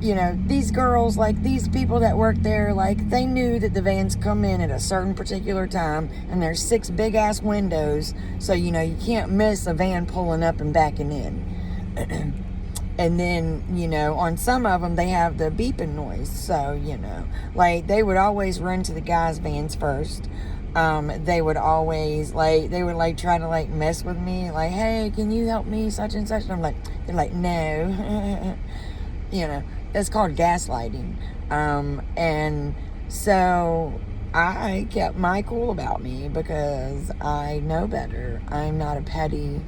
these girls, like these people that work there, like they knew that the vans come in at a certain particular time, and there's 6 big ass windows, so you can't miss a van pulling up and backing in. And then, on some of them, they have the beeping noise. So, like, they would always run to the guys' vans first. They would always, try to, mess with me. Like, hey, can you help me, such and such? And I'm like, they're like, no. It's called gaslighting. And so I kept my cool about me because I know better. I'm not a petty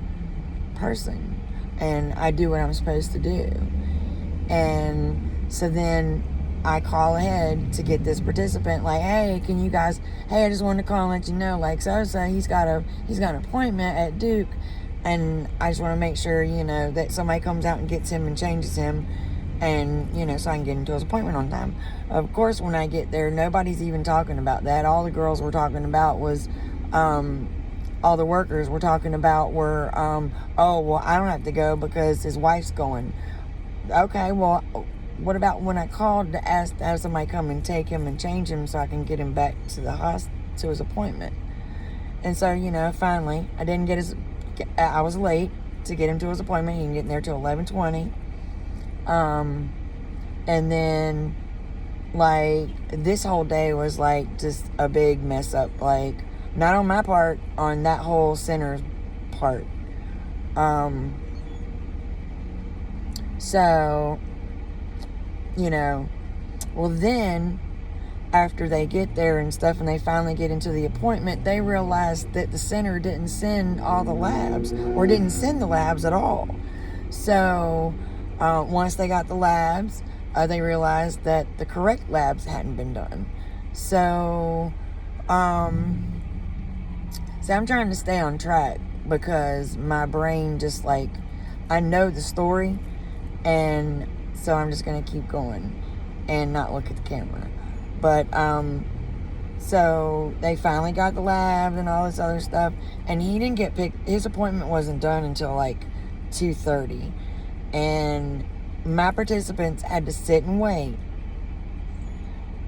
person. And I do what I'm supposed to do. And so then I call ahead to get this participant, like, hey, I just wanted to call and let you know, like, so he's got an appointment at Duke, and I just want to make sure, that somebody comes out and gets him and changes him, and, so I can get him to his appointment on time. Of course, when I get there, nobody's even talking about that. All the girls were talking about was, all the workers were talking about were, oh, well, I don't have to go because his wife's going. Okay, well, what about when I called to ask to have somebody come and take him and change him so I can get him back to the to his appointment? And so, finally, I was late to get him to his appointment. He didn't get there till 11:20. And then, this whole day was, just a big mess up, not on my part, on that whole center part. So, well then, after they get there and stuff and they finally get into the appointment, they realized that the center didn't send all the labs, or didn't send the labs at all. So, once they got the labs, they realized that the correct labs hadn't been done. So, so I'm trying to stay on track because my brain just I know the story, and so I'm just going to keep going and not look at the camera. But, so they finally got the lab and all this other stuff, and he didn't get picked. His appointment wasn't done until 2:30, and my participants had to sit and wait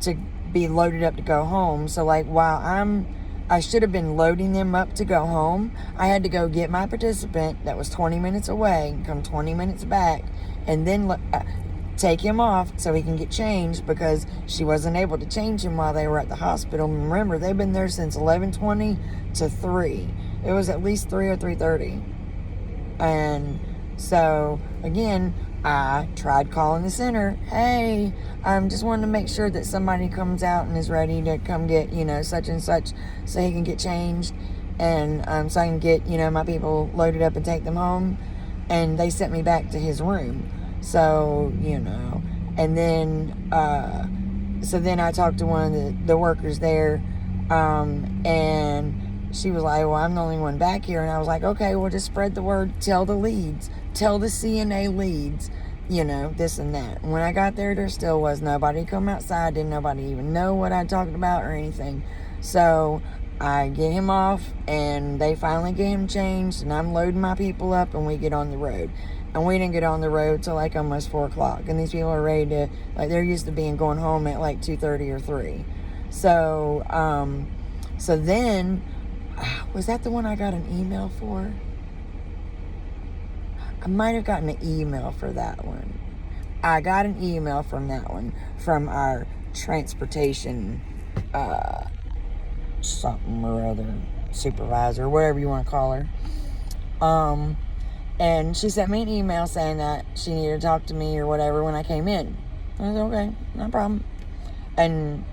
to be loaded up to go home. So while I should have been loading them up to go home, I had to go get my participant that was 20 minutes away, come 20 minutes back, and then take him off so he can get changed, because she wasn't able to change him while they were at the hospital. Remember, they've been there since 11:20 to 3. It was at least 3 or 3:30. And so, again, I tried calling the center. Hey, just wanting to make sure that somebody comes out and is ready to come get, such and such, so he can get changed, and so I can get, my people loaded up and take them home. And they sent me back to his room. So, and then, so then I talked to one of the workers there, and she was like, well, I'm the only one back here. And I was like, okay, well, just spread the word, tell the leads, tell the CNA leads, this and that. And when I got there still was nobody come outside. Didn't nobody even know what I talked about or anything. So I get him off, and they finally get him changed, and I'm loading my people up, and we get on the road. And we didn't get on the road till almost 4 o'clock. And these people are ready to, they're used to being going home at 2:30 or 3. So, so then, was that the one I got an email for? I might have gotten an email for that one. I got an email from that one, from our transportation, something or other, supervisor, whatever you want to call her. And she sent me an email saying that she needed to talk to me or whatever when I came in. I was okay, no problem. And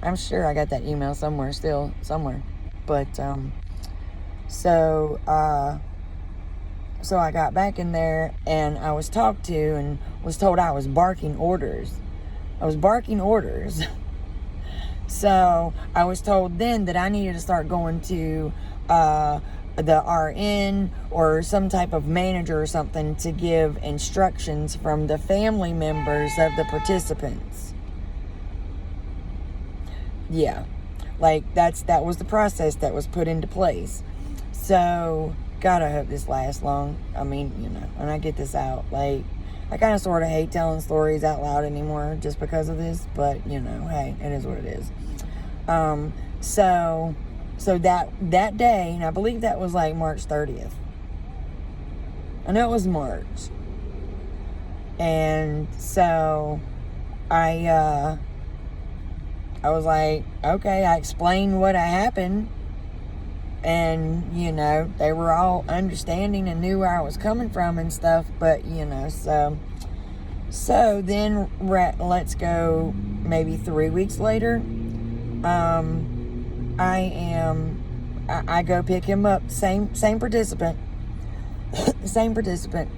I'm sure I got that email somewhere. But, so I got back in there, and I was talked to and was told I was barking orders. So I was told then that I needed to start going to the RN or some type of manager or something to give instructions from the family members of the participants. Yeah, that was the process that was put into place. So God, I hope this lasts long. I mean, when I get this out, I kind of sort of hate telling stories out loud anymore just because of this, but you know, hey, it is what it is. So that day, and I believe that was like March 30th. I know it was March. And so I was like, okay, I explained what had happened. And, you know, they were all understanding and knew where I was coming from and stuff. But, you know, so then let's go maybe 3 weeks later. I go pick him up, same participant, same participant.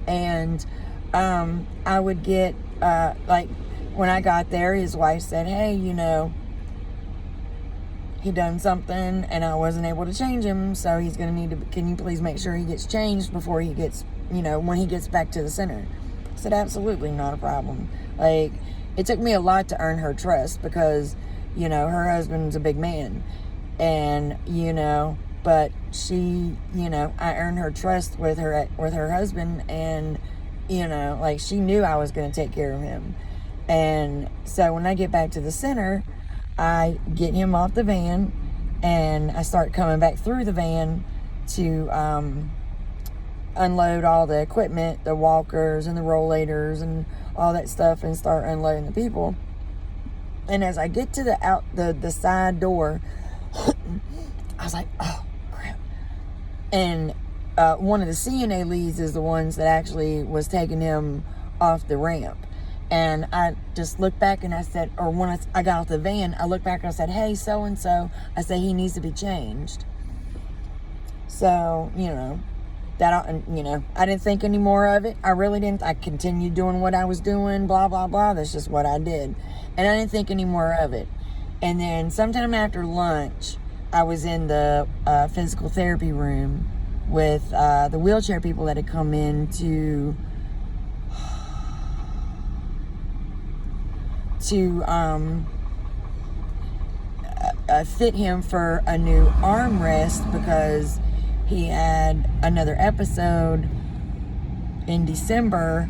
And, I would get, like, when I got there, his wife said, hey, you know, he done something and I wasn't able to change him, so he's going to need to, can you please make sure he gets changed before he gets, you know, when he gets back to the center? I said, absolutely, not a problem. Like, it took me a lot to earn her trust because, you know, her husband's a big man. And, you know, but she, you know, I earned her trust with her husband, and, you know, like, she knew I was going to take care of him. And so when I get back to the center, I get him off the van and I start coming back through the van to unload all the equipment, the walkers and the rollators and all that stuff, and start unloading the people. And as I get to the side door, I was like, oh crap. And one of the CNA leads is the ones that actually was taking him off the ramp. And I just looked back and I said, or when I got off the van, I looked back and I said, hey, so-and-so, I said, he needs to be changed. So, you know, you know, I didn't think any more of it. I really didn't. I continued doing what I was doing, blah, blah, blah. That's just what I did. And I didn't think any more of it. And then sometime after lunch, I was in the physical therapy room with the wheelchair people that had come in to fit him for a new armrest because he had another episode in December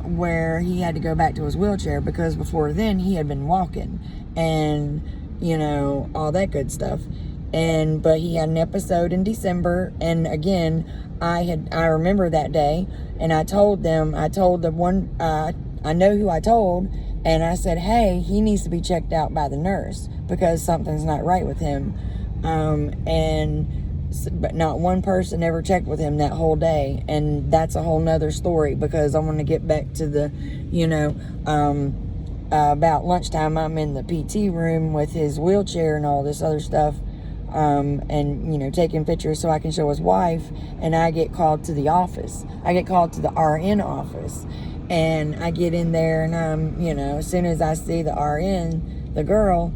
where he had to go back to his wheelchair because before then he had been walking and, you know, all that good stuff. But he had an episode in December, and again, I remember that day, and I told the one, I know who I told, and I said, hey, he needs to be checked out by the nurse because something's not right with him. But not one person ever checked with him that whole day. And that's a whole nother story because I want to get back to the, you know, about lunchtime, I'm in the PT room with his wheelchair and all this other stuff. And, you know, taking pictures so I can show his wife. And I get called to the office. I get called to the RN office. And I get in there and you know, as soon as I see the RN, the girl,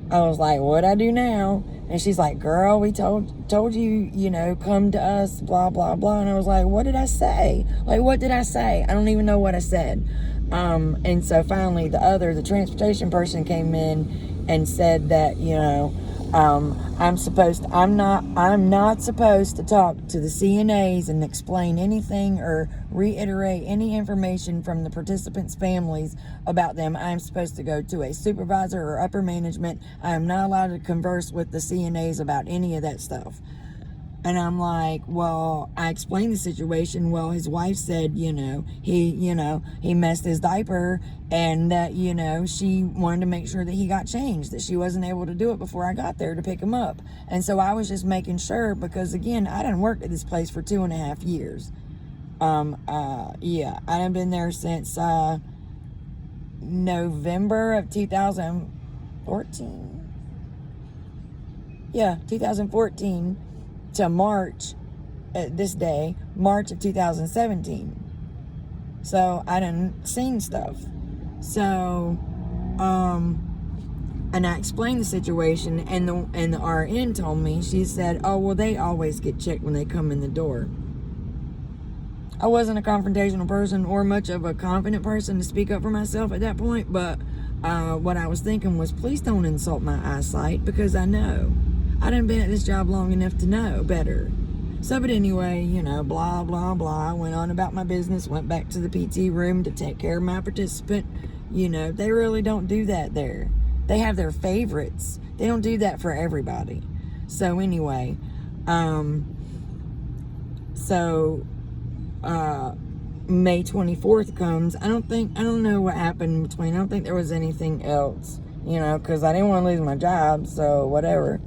I was like, what'd I do now? And she's like, girl, we told you, you know, come to us, blah, blah, blah. And I was like, what did I say? Like, what did I say? I don't even know what I said. And so finally the transportation person came in and said that, you know, I'm not supposed to talk to the CNAs and explain anything or reiterate any information from the participants' families about them. I'm supposed to go to a supervisor or upper management. I am not allowed to converse with the CNAs about any of that stuff. And I'm like, well, I explained the situation. Well, his wife said, you know, he messed his diaper and that, you know, she wanted to make sure that he got changed, that she wasn't able to do it before I got there to pick him up. And so I was just making sure because, again, I done worked at this place for 2.5 years. Yeah, I done been there since November of 2014. Yeah, 2014. To March, this day, March of 2017. So I done seen stuff. So, and I explained the situation, and the RN told me, she said, oh, well, they always get checked when they come in the door. I wasn't a confrontational person or much of a confident person to speak up for myself at that point, but what I was thinking was, please don't insult my eyesight, because I know. I done been at this job long enough to know better. So, but anyway, you know, blah, blah, blah. I went on about my business, went back to the PT room to take care of my participant. You know, they really don't do that there. They have their favorites. They don't do that for everybody. So anyway, May 24th comes. I don't know what happened in between. I don't think there was anything else, you know, because I didn't want to lose my job, so whatever.